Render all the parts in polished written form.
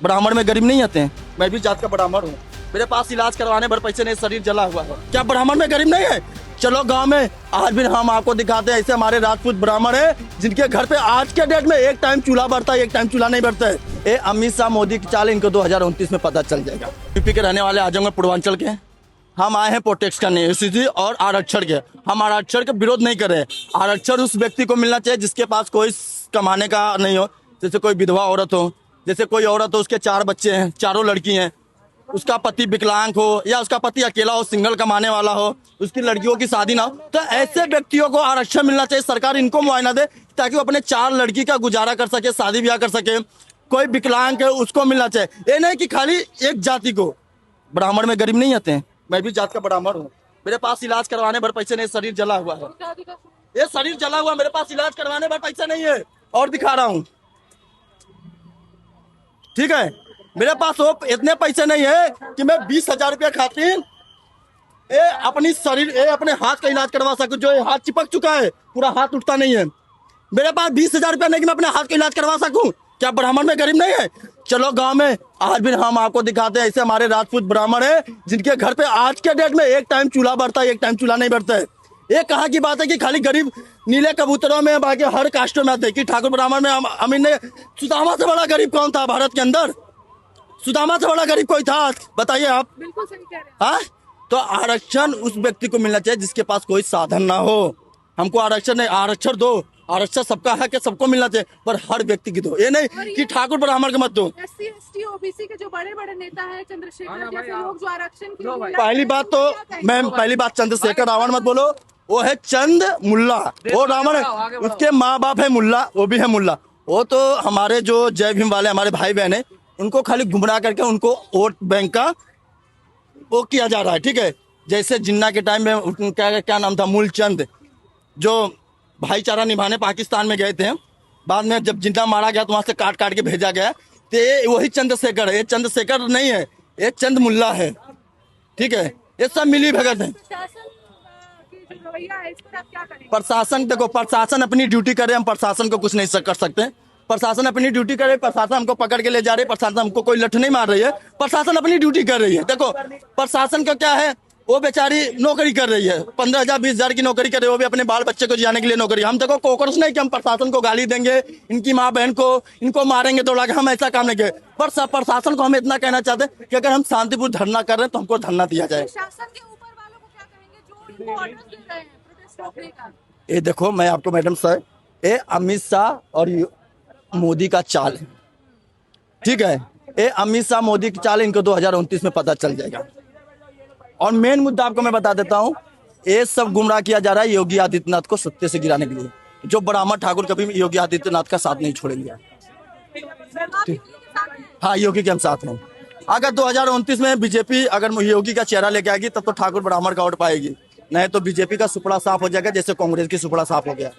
ब्राह्मण में गरीब नहीं आते हैं। मैं भी जात का ब्राह्मण हूँ, मेरे पास इलाज करवाने भर पैसे नहीं, शरीर जला हुआ है। क्या ब्राह्मण में गरीब नहीं है? चलो गांव में आज भी हम आपको दिखाते हैं, ऐसे हमारे राजपूत ब्राह्मण है जिनके घर पे आज के डेट में एक टाइम चूल्हा बढ़ता है, एक टाइम चूल्हा नहीं बढ़ता है। ये अमित शाह मोदी की चाल इनको 2029 में पता चल जाएगा। यूपी के रहने वाले आजमगढ़ पूर्वांचल के हम आए हैं प्रोटेक्ट करने एससीसी और आरक्षण के। हम आरक्षण का विरोध नहीं कर रहे हैं। आरक्षण उस व्यक्ति को मिलना चाहिए जिसके पास कोई कमाने का नहीं हो, जैसे कोई विधवा औरत हो, जैसे कोई औरत हो उसके 4 बच्चे हैं, चारों लड़की हैं, उसका पति विकलांग हो या उसका पति अकेला हो, सिंगल कमाने वाला हो, उसकी लड़कियों की शादी ना हो, तो ऐसे व्यक्तियों को आरक्षण मिलना चाहिए। सरकार इनको मुआयना दे ताकि वो अपने 4 लड़की का गुजारा कर सके, शादी ब्याह कर सके। कोई विकलांग है उसको मिलना चाहिए। ये नहीं कि खाली एक जाति को। ब्राह्मण में गरीब नहीं आते हैं। मैं भी जात का ब्राह्मण हूँ, मेरे पास इलाज करवाने भर पैसे नहीं, शरीर जला हुआ है। ये शरीर जला हुआ, मेरे पास इलाज करवाने भर पैसे नहीं है। और दिखा रहा हूँ, ठीक है, मेरे पास वो इतने पैसे नहीं है कि मैं 20,000 रुपया खातिर अपनी शरीर अपने हाथ का इलाज करवा सकूं। जो ये हाथ चिपक चुका है, पूरा हाथ उठता नहीं है। मेरे पास 20,000 रुपया नहीं कि मैं अपने हाथ का इलाज करवा सकूं। क्या ब्राह्मण में गरीब नहीं है? चलो गांव में आज भी हम आपको दिखाते हैं, ऐसे हमारे राजपूत ब्राह्मण है जिनके घर पे आज के डेट में एक टाइम चूल्हा बढ़ता है, एक टाइम चूल्हा नहीं बढ़ता है। ये कहाँ की बात है कि खाली गरीब नीले कबूतरों में, बाकी हर कास्टों में आते हैं कि ठाकुर ब्राह्मण में अमीर ने। सुदामा से बड़ा गरीब कौन था भारत के अंदर? सुदामा से बड़ा गरीब कोई था? बताइए आप। बिल्कुल सही कह रहे हैं। हाँ, तो आरक्षण उस व्यक्ति को मिलना चाहिए जिसके पास कोई साधन ना हो। हमको आरक्षण नहीं, आरक्षण दो। आरक्षण सबका है कि सबको मिलना चाहिए, पर हर व्यक्ति की दो। ये नहीं कि ठाकुर ब्राह्मण को मत दो। एससी एसटी ओबीसी के जो बड़े बड़े नेता हैं, चंद्रशेखर जैसे लोग जो आरक्षण के लिए पहली बात तो मैम, पहली बात चंद्रशेखर रावण मत बोलो, वो है चंद मुल्ला। वो रावण है, उसके माँ बाप है मुल्ला, वो भी है मुल्ला। वो तो हमारे जो जय भीम वाले हमारे भाई बहन है, उनको खाली गुमराह करके उनको वोट बैंक का वो किया जा रहा है। ठीक है, जैसे जिन्ना के टाइम में क्या नाम था, मूलचंद, जो भाईचारा निभाने पाकिस्तान में गए थे, बाद में जब जिन्ना मारा गया तो वहां से काट काट के भेजा गया। तो ये वही चंद्रशेखर है। ये चंद्रशेखर नहीं है, ये चंद मुल्ला है। ठीक है, ये सब मिली भगत है। प्रशासन देखो, प्रशासन अपनी ड्यूटी करे, हम प्रशासन को कुछ नहीं कर सकते। प्रशासन अपनी ड्यूटी करे, प्रशासन हमको पकड़ के ले जा रही है, प्रशासन हमको कोई लठ नहीं मार रही है, प्रशासन अपनी ड्यूटी कर रही है। देखो प्रशासन का क्या है, वो बेचारी नौकरी कर रही है, 15,000 20,000 की नौकरी कर रही है, वो भी अपने बाल बच्चे को जियाने के लिए नौकरी। हम देखो कोकरोच नहीं कि हम प्रशासन को गाली देंगे, इनकी माँ बहन को इनको मारेंगे दौड़ा के, हम ऐसा काम नहीं किए। पर प्रशासन को हम इतना कहना चाहते हैं कि अगर हम शांतिपूर्ण धरना कर रहे हैं तो हमको धरना दिया जाए। शासन के ऊपर वालों को क्या कहेंगे जो इनको ऑर्डर दे रहे हैं प्रोटेस्ट रोकने का? ये देखो मैं आपको मैडम सर, ये अमित शाह और मोदी का चाल है। ठीक है, ये अमित शाह मोदी की चाल इनको 2029 में पता चल जाएगा। और मेन मुद्दा आपको मैं बता देता हूँ, ये सब गुमराह किया जा रहा है योगी आदित्यनाथ को सत्ते से गिराने के लिए। जो ब्राह्मण ठाकुर कभी योगी आदित्यनाथ का साथ नहीं छोड़ेंगे। हाँ, योगी के हम साथ हैं। अगर 2029 में बीजेपी अगर योगी का चेहरा लेके आएगी तब तो ठाकुर ब्राह्मण का वोट पाएगी, नहीं तो बीजेपी का सुपड़ा साफ हो जाएगा जैसे कांग्रेस की सुपड़ा साफ हो गया।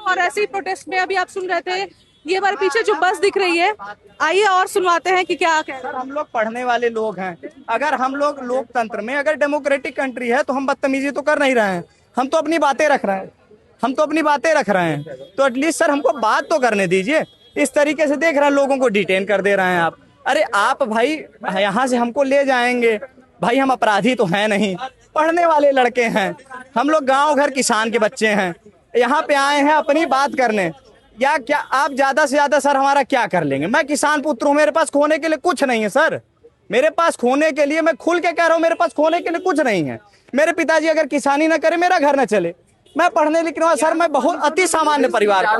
और ऐसे ही प्रोटेस्ट में अभी आप सुन रहे थे, ये हमारे पीछे जो बस दिख रही है, आइए और सुनवाते हैं कि क्या कह रहे हैं। हम लोग पढ़ने वाले लोग हैं। अगर हम लोग लोकतंत्र में, अगर डेमोक्रेटिक कंट्री है तो हम बदतमीजी तो कर नहीं रहे हैं। हम तो अपनी बातें रख रहे हैं, तो एटलीस्ट सर हमको बात तो करने दीजिए। इस तरीके से देख रहे हैं लोगों को डिटेन कर दे रहे हैं आप। अरे आप भाई यहाँ से हमको ले जाएंगे, भाई हम अपराधी तो हैं नहीं, पढ़ने वाले लड़के हैं हम लोग, गांव घर किसान के बच्चे हैं, यहाँ पे आए हैं अपनी बात करने। या क्या आप ज्यादा से ज्यादा सर हमारा क्या कर लेंगे? मैं किसान पुत्र हूँ, मेरे पास खोने के लिए कुछ नहीं है सर। मेरे पास खोने के लिए, मैं खुल के कह रहा हूँ, मेरे पास खोने के लिए कुछ नहीं है। मेरे पिताजी अगर किसानी ना करे, मेरा घर ना चले। मैं पढ़ने लिखने वाला सर, मैं बहुत अति सामान्य परिवार का,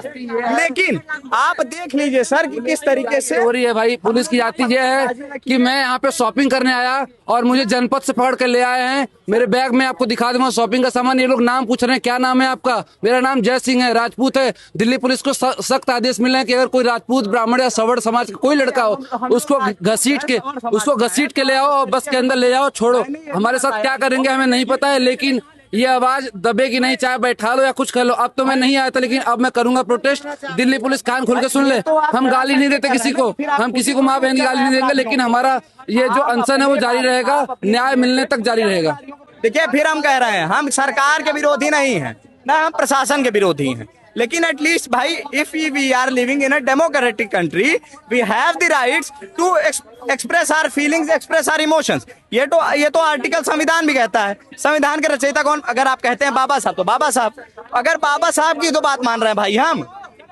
लेकिन आप देख लीजिए सर कि किस तरीके से हो रही है। भाई पुलिस की जाती ये है कि मैं यहाँ पे शॉपिंग करने आया और मुझे जनपद से पकड़ कर ले आए हैं। मेरे बैग में आपको दिखा दूंगा शॉपिंग का सामान। ये लोग नाम पूछ रहे हैं, क्या नाम है आपका? मेरा नाम जय सिंह है, राजपूत है। दिल्ली पुलिस को सख्त आदेश मिले हैं कि अगर कोई राजपूत ब्राह्मण या सवर्ण समाज का कोई लड़का हो, उसको घसीट के ले आओ और बस के अंदर ले जाओ, छोड़ो। हमारे साथ क्या करेंगे हमें नहीं पता है, लेकिन ये आवाज दबेगी नहीं, चाहे बैठा लो या कुछ कर लो। अब तो मैं नहीं आया था, लेकिन अब मैं करूंगा प्रोटेस्ट। दिल्ली पुलिस कान खोल के सुन ले, हम गाली नहीं देते किसी को, हम किसी को माँ बहन की गाली नहीं देंगे, लेकिन हमारा ये जो अनशन है वो जारी रहेगा, न्याय मिलने तक जारी रहेगा। देखिए फिर हम कह रहे हैं, हम सरकार के विरोधी नहीं हैं, ना हम प्रशासन के विरोधी हैं। लेकिन एटलीस्ट भाई if we are living in a democratic country we have the rights to express our feelings, express our emotions. ये तो आर्टिकल संविधान भी कहता है। संविधान के रचयिता कौन? अगर आप कहते हैं बाबा साहब, तो बाबा साहब, अगर बाबा साहब की तो बात मान रहे हैं भाई हम,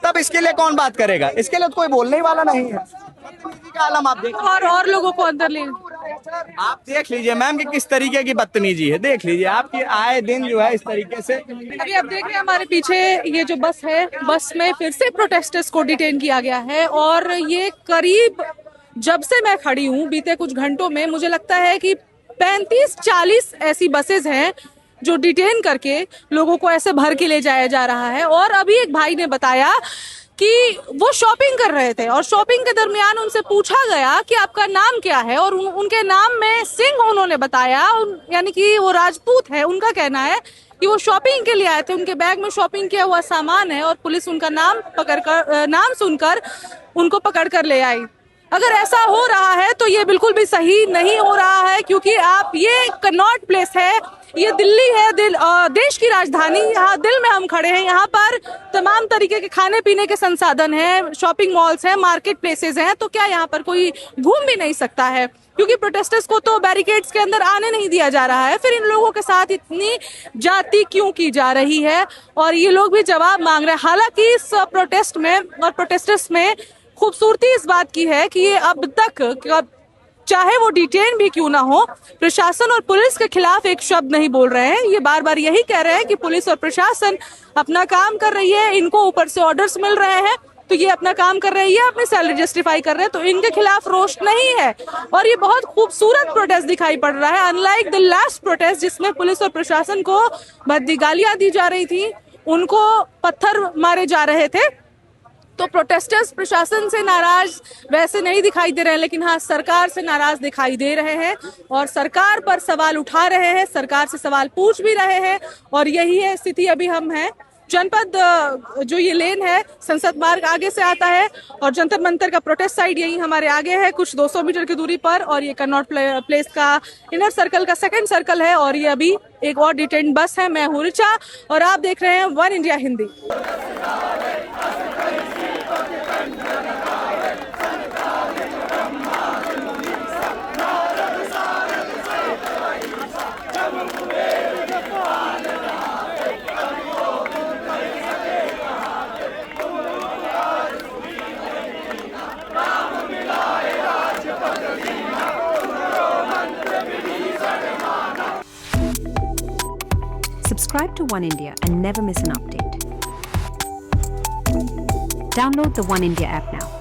तब इसके लिए कौन बात करेगा? इसके लिए तो कोई बोलने ही वाला नहीं है। बदतमीजी का आलम आप देख, और लोगों को अंदर ले, आप देख लीजिए मैम कि किस तरीके की बदतमीजी है। देख लीजिए आपकी आए दिन जो है इस तरीके से। अभी आप देख रहे हैं हमारे पीछे ये जो बस है, बस में फिर से प्रोटेस्टर्स को डिटेन किया गया है। और ये करीब, जब से मैं खड़ी हूँ बीते कुछ घंटों में, मुझे लगता है कि 35-40 ऐसी बसेस हैं जो डिटेन करके लोगों को ऐसे भर के ले जाया जा रहा है। और अभी एक भाई ने बताया कि वो शॉपिंग कर रहे थे और शॉपिंग के दरमियान उनसे पूछा गया कि आपका नाम क्या है, और उनके नाम में सिंह उन्होंने बताया, यानी कि वो राजपूत है। उनका कहना है कि वो शॉपिंग के लिए आए थे, उनके बैग में शॉपिंग किया हुआ सामान है और पुलिस उनका नाम सुनकर उनको पकड़ कर ले आई। अगर ऐसा हो रहा है तो ये बिल्कुल भी सही नहीं हो रहा है, क्योंकि आप, ये कनॉट प्लेस है, ये दिल्ली है, देश की राजधानी, यहाँ दिल में हम खड़े हैं। यहाँ पर तमाम तरीके के खाने पीने के संसाधन हैं, शॉपिंग मॉल्स हैं, मार्केट प्लेसेस हैं। तो क्या यहाँ पर कोई घूम भी नहीं सकता है? क्योंकि प्रोटेस्टर्स को तो बैरिकेड्स के अंदर आने नहीं दिया जा रहा है। फिर इन लोगों के साथ इतनी जाति क्यों की जा रही है? और ये लोग भी जवाब मांग रहे हैं। हालांकि इस प्रोटेस्ट में और प्रोटेस्टर्स में खूबसूरती इस बात की है कि ये अब तक, चाहे वो डिटेन भी क्यों ना हो, प्रशासन और पुलिस के खिलाफ एक शब्द नहीं बोल रहे हैं। ये बार बार यही कह रहे हैं कि पुलिस और प्रशासन अपना काम कर रही है, इनको ऊपर से ऑर्डर्स मिल रहे हैं तो ये अपना काम कर रहे हैं, ये अपनी सैलरी जस्टिफाई कर रहे हैं, तो इनके खिलाफ रोष नहीं है। और ये बहुत खूबसूरत प्रोटेस्ट दिखाई पड़ रहा है, अनलाइक द लास्ट प्रोटेस्ट जिसमें पुलिस और प्रशासन को भद्दी गालियां दी जा रही थी, उनको पत्थर मारे जा रहे थे। तो प्रोटेस्टर्स प्रशासन से नाराज वैसे नहीं दिखाई दे रहे हैं, लेकिन हाँ सरकार से नाराज दिखाई दे रहे हैं और सरकार पर सवाल उठा रहे हैं, सरकार से सवाल पूछ भी रहे हैं। और यही है स्थिति। अभी हम हैं जनपद, जो ये लेन है संसद मार्ग आगे से आता है और जंतर मंतर का प्रोटेस्ट साइड यही हमारे आगे है, कुछ 200 मीटर की दूरी पर। और ये कनॉट प्लेस का इनर सर्कल का सेकंड सर्कल है। और ये अभी एक और डिटेन बस है। मैं हूं ऋचा और आप देख रहे हैं one India Hindi. Subscribe to One India and never miss an update. Download the One India app now.